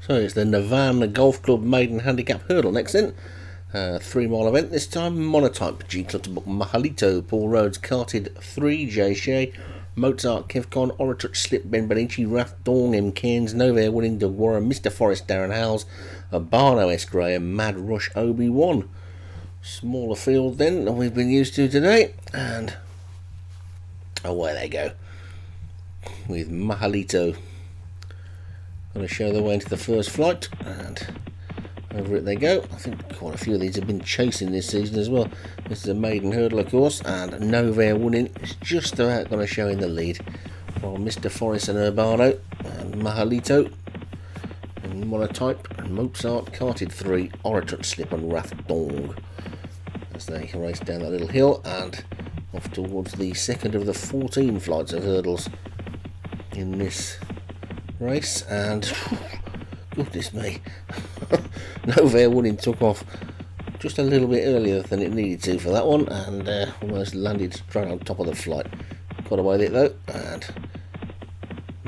So it's the Navan Golf Club Maiden Handicap Hurdle next then. 3 mile event this time. Monotype G Club to book Mahalito, Paul Rhodes, Carted 3, Jay Shea, Mozart, Kevcon, Oratouch, Slip, Ben Benici, Rath, Dawn, M. Cairns, Nova winning, Doug Warren, Mr. Forrest, Darren Howells, Barno S. Graham, Mad Rush, Obi-Wan. Smaller field then than we've been used to today. And away they go with Mahalito. Going to show the way into the first flight, and over it they go. I think quite a few of these have been chasing this season as well. This is a maiden hurdle, of course, and Nova winning is just about going to show in the lead, while Mr. Forrest and Urbano and Mahalito and Monotype and Mozart, Carted 3, Oratouch, Slip and Rath Dong as they race down that little hill and off towards the second of the 14 flights of hurdles in this race. And goodness me, Nova winning took off just a little bit earlier than it needed to for that one, and almost landed straight on top of the flight. Got away with it though, and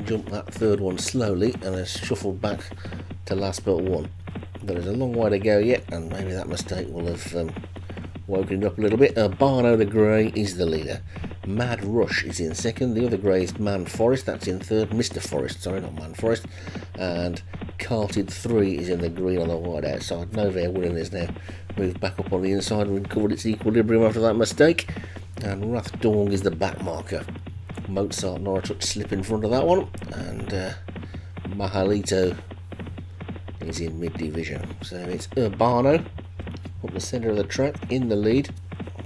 jumped that third one slowly and has shuffled back to last but one. There is a long way to go yet, and maybe that mistake will have woken it up a little bit. Barno the Grey is the leader. Mad Rush is in second. The other grey is Man Forest, that's in third. Mr. Forest, sorry, not Man Forest. And Carted 3 is in the green on the wide outside. Nova winning is now moved back up on the inside and recovered its equilibrium after that mistake. And Rath Dong is the back marker. Mozart and Oratouch slip in front of that one. And Mahalito is in mid-division. So it's Urbano up the centre of the track in the lead,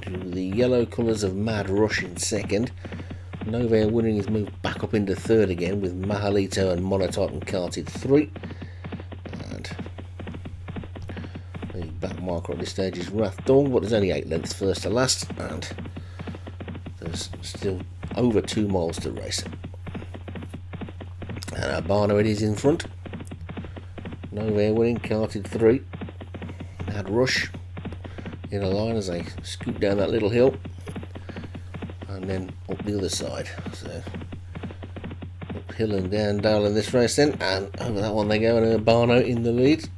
to the yellow colours of Mad Rush in second. Nova winning is moved back up into third again with Mahalito and Monotype and Carted 3. And the back marker at this stage is Rath Dong, but there's only 8 lengths first to last, and there's still over 2 miles to race. And Urbano it is in front. Nova winning, Carted 3. Mad Rush in a line as they scoot down that little hill and then up the other side. So uphill and down dale in this race then, and over that one they go, and Urbano in the lead.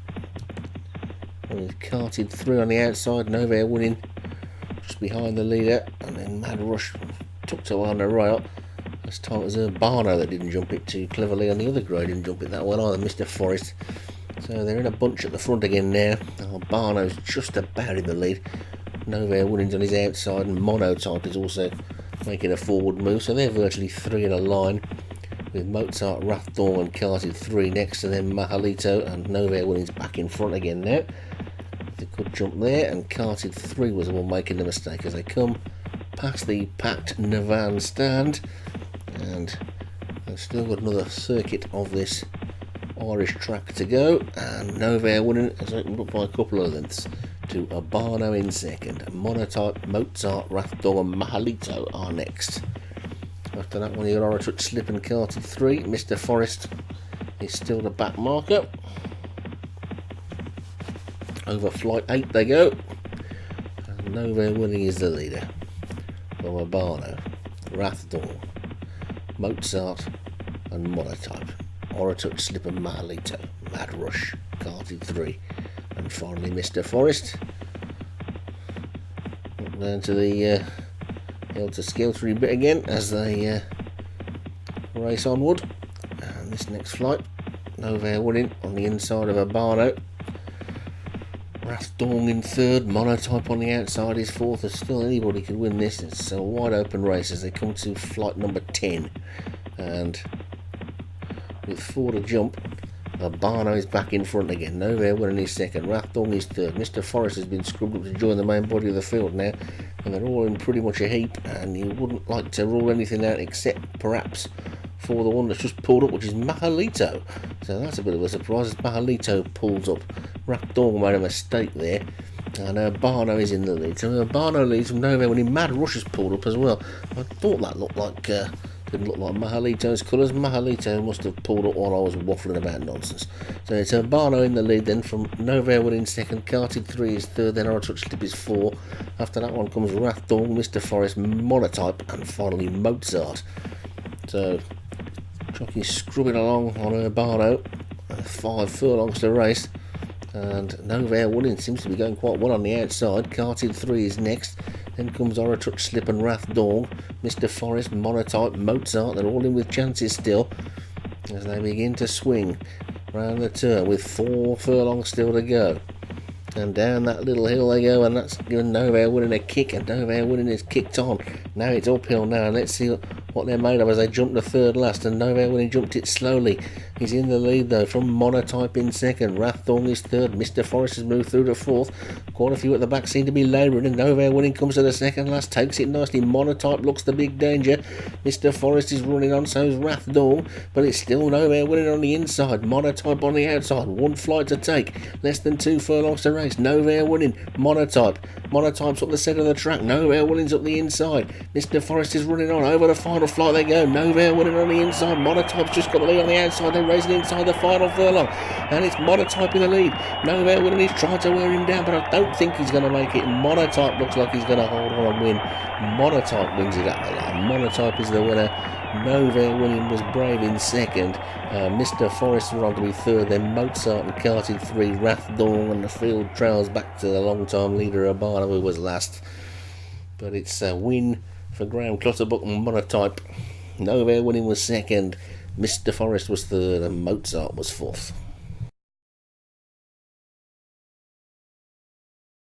And Carted 3 on the outside, Nova winning just behind the leader, and then Mad Rush tucked away on the rail. This time it was Urbano that didn't jump it too cleverly, and the other grey didn't jump it that well either, Mr. Forrest. So they're in a bunch at the front again now. Barno's just about in the lead. Nova winning's on his outside, and Monotype is also making a forward move. So they're virtually 3 in a line, with Mozart, Rath Dong and Carted 3 next to them, Mahalito, and Nova winning's back in front again now. They could jump there, and Carted 3 was the one making the mistake as they come past the packed Navan stand. And they've still got another circuit of this Irish track to go, and Nova winning has opened up by a couple of lengths to Urbano in second. Monotype, Mozart, Rath Dong and Mahalito are next. After that one, the Oratouch, Slip and Carted 3. Mr. Forrest is still the back marker. Over flight 8 they go, and Nova winning is the leader from Urbano, Rath Dong, Mozart and Monotype. Oratouch, Slip and Mahalito, Mad Rush, Carted 3, and finally Mr. Forrest. Up down to the helter-skeltery bit again as they race onward. And this next flight, Nova winning on the inside of Urbano. Rath Dong in third, Monotype on the outside is fourth. As still anybody could win this. It's a wide open race as they come to flight number 10. And with 4 to jump, Urbano is back in front again. Nova winning his second, Rath Dong is third. Mr. Forrest has been scrubbed up to join the main body of the field now, and they're all in pretty much a heap, and you wouldn't like to rule anything out except perhaps for the one that's just pulled up, which is Mahalito. So that's a bit of a surprise as Mahalito pulls up. Rath Dong made a mistake there, and Urbano is in the lead. So Urbano leads from Nova winning. Mad Rush has pulled up as well. I thought that looked like didn't look like Mahalito's colours. Mahalito must have pulled up while I was waffling about nonsense. So it's Urbano in the lead then, from Nova winning second, Carted 3 is third, then Oratouch Slip is 4. After that one comes Rath Dong, Mr. Forrest, Monotype, and finally Mozart. So jockey's scrubbing along on Urbano, 5 furlongs to race, and Nova Winning seems to be going quite well on the outside. Carted 3 is next, then comes Aura Touch, Slip and Wrath Dawn, Mr. Forest, Monotype, Mozart. They're all in with chances still as they begin to swing round the turn with 4 furlongs still to go. And down that little hill they go, and that's given Nova Winning a kick, and Nova Winning is kicked on. Now it's uphill now, and let's see what they're made of as they jump to third last, and Nova Winning jumped it slowly. He's in the lead though, from Monotype in second, Wraththorn is third, Mr. Forest has moved through to fourth. Quite a few at the back seem to be labouring, and Nova Winning comes to the second last, takes it nicely. Monotype looks the big danger. Mr. Forest is running on, so is Wraththorn, but it's still Nova Winning on the inside, Monotype on the outside. 1 flight to take, less than 2 furlongs to race. Nova Winning, Monotype's up the centre of the track. Nova Winning's up the inside. Mr. Forest is running on, over the final flight they go. Nova Winning on the inside, Monotype's just got the lead on the outside. They're racing inside the final furlong, and it's Monotype in the lead. Nova Winning is trying to wear him down, but I don't think he's going to make it. Monotype looks like he's going to hold on and win. Monotype wins it at the line. Monotype is the winner. Nova Winning was brave in second. Mr. Forest was on to be third, then Mozart and Carted 3, Wrathdawn, and the field trails back to the long-time leader Abana, who was last. But it's a win for Graham Clutterbuck and Monotype. Nova Winning was second, Mr. Forest was third, and Mozart was fourth.